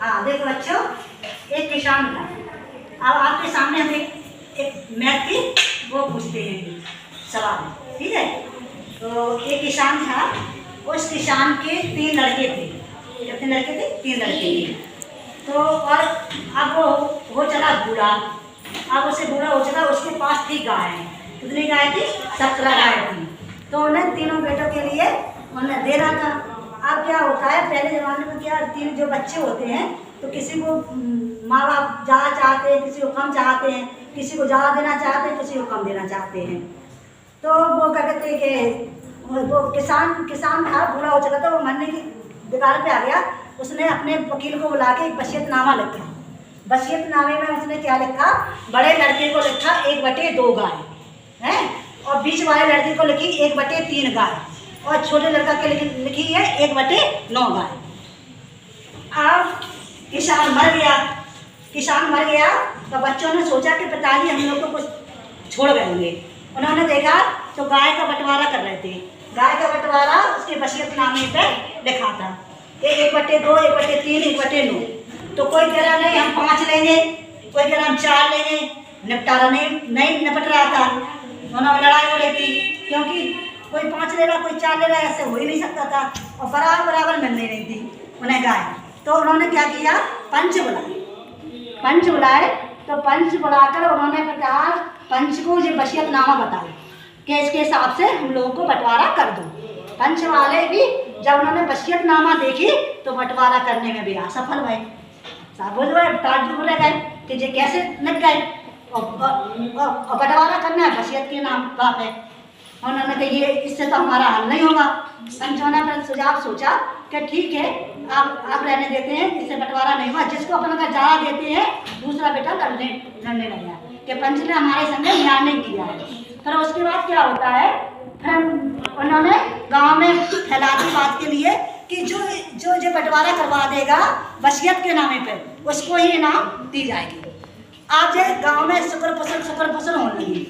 हाँ देखो बच्चों, एक किसान था। अब आपके सामने हम एक मैथ की वो पूछते हैं सवाल, ठीक है। तो एक किसान था, उस किसान के 3 लड़के थे। कितने लड़के थे? 3 लड़के थे। तो और अब वो चला बूढ़ा। अब उसे बूढ़ा हो चला, उसके पास थी गाय। कितनी गाय थी? 17 गाय थी। तो उन्हें तीनों बेटों के लिए उन्हें दे रहा था। अब क्या होता है, पहले ज़माने में क्या 3 जो बच्चे होते हैं तो किसी को माँ बाप ज़्यादा चाहते हैं, किसी को कम चाहते हैं, किसी को ज़्यादा देना चाहते हैं, किसी को कम देना चाहते हैं। तो वो क्या कहते हैं कि वो किसान था, बूढ़ा हो चुका था, वो मरने की दीवार पे आ गया। उसने अपने वकील को बुला के एक वसीयतनामा लिखा। वसीयतनामे में उसने क्या लिखा? बड़े लड़के को लिखा 1/2 गाय है, और बीच वाले लड़के को लिखी 1/3 गाय, और छोटे लड़का के लिखी है 1/9 गाय। अब किसान मर गया तो बच्चों ने सोचा कि पिताजी हम लोग को कुछ छोड़ गए होंगे। उन्होंने देखा तो गाय का बंटवारा कर रहे थे। गाय का बंटवारा उसके वसीयतनामे पे लिखा था कि 1/2, 1/3, 1/9। तो कोई कह रहा नहीं हम 5 लेंगे, कोई कह रहा हम 4 लेंगे। निपटारा नहीं निपट रहा था, दोनों में लड़ाई हो रही थी, क्योंकि कोई 5 ले रहा, कोई 4 ले रहा, ऐसे हो ही नहीं सकता था। और बराबर मिल नहीं रही थी उन्हें गाय। तो उन्होंने क्या किया? पंच बुलाए। तो पंच बुलाकर उन्होंने कहा, पंच को ये वसीयतनामा बताया कि इसके हिसाब से हम लोगों को बंटवारा कर दो। पंच वाले भी जब उन्होंने वसीयतनामा देखी तो बंटवारा करने में भी असफल भये। सब ताज्जुब रह गए कि ये कैसे लग गए, और बंटवारा करना है वसीयत के नाम बात है। उन्होंने कहा ये इससे तो हमारा हल नहीं होगा। पंचों ने फिर सुझाव सोचा कि ठीक है आप रहने देते हैं, इससे बंटवारा नहीं हुआ। जिसको अपन का ज़्यादा देते हैं दूसरा बेटा लड़ने लगा कि पंच ने हमारे संगे न्याय नहीं किया है। फिर उसके बाद क्या होता है, फिर उन्होंने गांव में फैला दी बात के लिए कि जो बंटवारा करवा देगा वसीयत के नामे पे उसको ही इनाम दी जाएगी। आज गांव में शुक्र फसल होने लगी।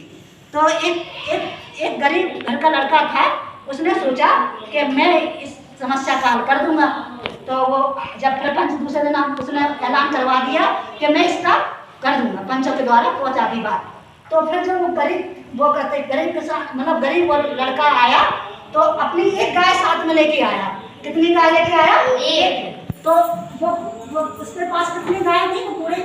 तो एक गरीब घर का लड़का था, उसने सोचा कि मैं इस समस्या का हल कर दूंगा। तो वो जब फिर पंच दूसरे दिन उसने ऐलान करवा दिया कि मैं इसका कर दूंगा, पंचों के द्वारा पहुंचा दी बात। तो फिर जो गरीब किसान मतलब गरीब वो लड़का आया तो अपनी एक गाय साथ में लेके आया। कितनी गाय लेके आया? 1। तो वो उसके पास कितनी गाय थी? वो पूरे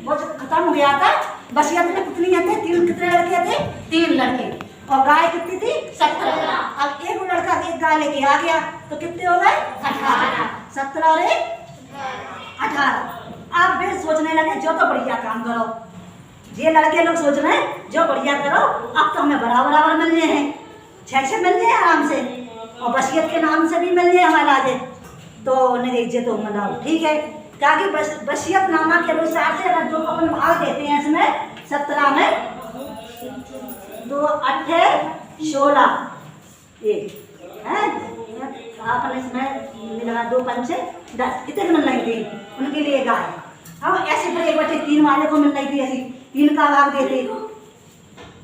वो खत्म हो गया था। वसीयत में कितनी थे? कितने लड़के थे? 3 लड़के, और गाय कितनी थी? 17। अब एक लड़का एक गाय लेके आ गया तो कितने हो गए? 18। 17 और 18। आप फिर सोचने लगे जो तो बढ़िया काम करो। ये लड़के लोग सोच रहे हैं जो बढ़िया करो, अब तो हमें बराबर मिल रहे हैं, 6 मिल रहे आराम से, और वसीयत के नाम से भी मिल रहे हमारा आज। तो तो मतलब ठीक है, ताकि वसीयतनामा के अनुसार से अगर जो अपन भाग देते हैं इसमें 17 में 2 8 16 है, आपने इसमें मिला 2 5 10 कितने मिल रही थी उनके लिए गाय। हाँ ऐसे फिर 1/3 वाले को मिल रही थी, ऐसी 3 का भाग देते।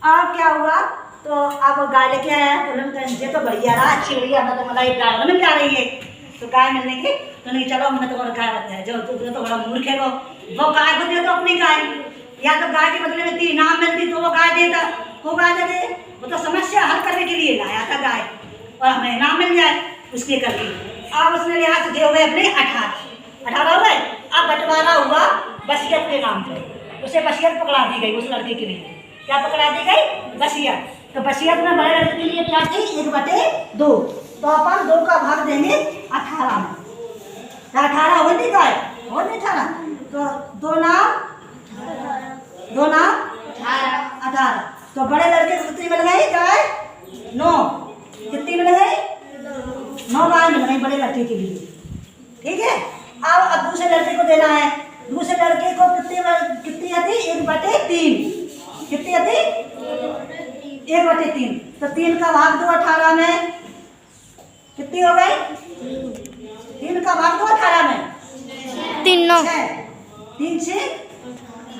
अब क्या हुआ, तो अब गाय लेके आया तो उन्होंने तो बढ़िया रहा, अच्छी बढ़िया, मैं तो मतलब एक गाय मिल जा रही है। तो गाय मिलने की तो नहीं, चलो हमने तो गाय है जो तो बड़ा मूर्ख है वो गाय को दे तो अपनी गाय, या तो गाय के बदले में 3 इनाम मिलती तो वो गाय देता, वो गाय दे दे। वो तो समस्या हल करने के लिए लाया था गाय, और हमें इनाम मिल जाए उसके करके। अब उसने लिया तो दे हुए अपने 18 हो गए। अब बंटवारा हुआ वसीयत के नाम पे, उसे वसीयत पकड़ा दी गई। उस लड़के के लिए क्या पकड़ा दी गई? वसीयत। तो वसीयत में बड़े लड़के के लिए क्या थी? 1/2। तो अपन 2 का भाग देंगे 18 में। 18 हो नहीं गाय, हो नहीं 18, तो 2 नाम 18। तो बड़े लड़के को कितनी मिल गई गाय? 9। कितनी मिल गई? 9 गाय मिल गई बड़े लड़के के लिए, ठीक है। अब दूसरे लड़के को देना है। दूसरे लड़के को कितनी आती? 1/3। कितनी आती? 1/3। तो 3 का भाग दो 18 में, कितनी हो गई? 3 का भाग दो 18 में, 3 9 3 से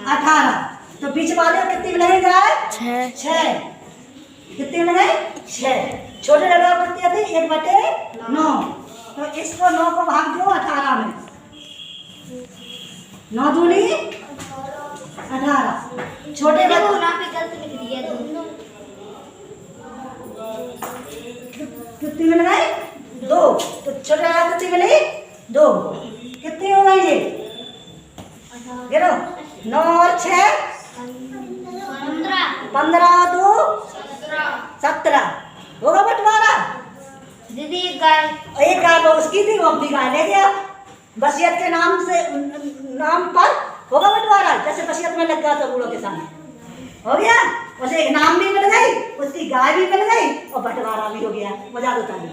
18। तो बीच वाले को कितनी मिलेगी गाय? 6। कितनी मिल गई? 6। छोटे लड़का को कितनी आती? 1/9। तो इसको 9 को भाग दो 18 में, 9 दूनी 18। छोटे बच्चे वहाँ पे गलत लिख दिया दोनों। कितनी मिल गई? 2। तो छोटे वाला कितनी मिली? 2। कितनी हो गई ये? गिनो। 9 और 6 15 और 2 17। होगा बंटवारा? दीदी एक गाय एक गाय वो उसकी थी, वो अपनी गाय ले गया। वसीयत के नाम से नाम पर होगा बंटवारा, जैसे वसीयत में लग गया था बूढ़ों के सामने हो गया। उसे एक नाम भी मिल गई, उसकी गाय भी मिल गई और बंटवारा भी हो गया। मजा आता है।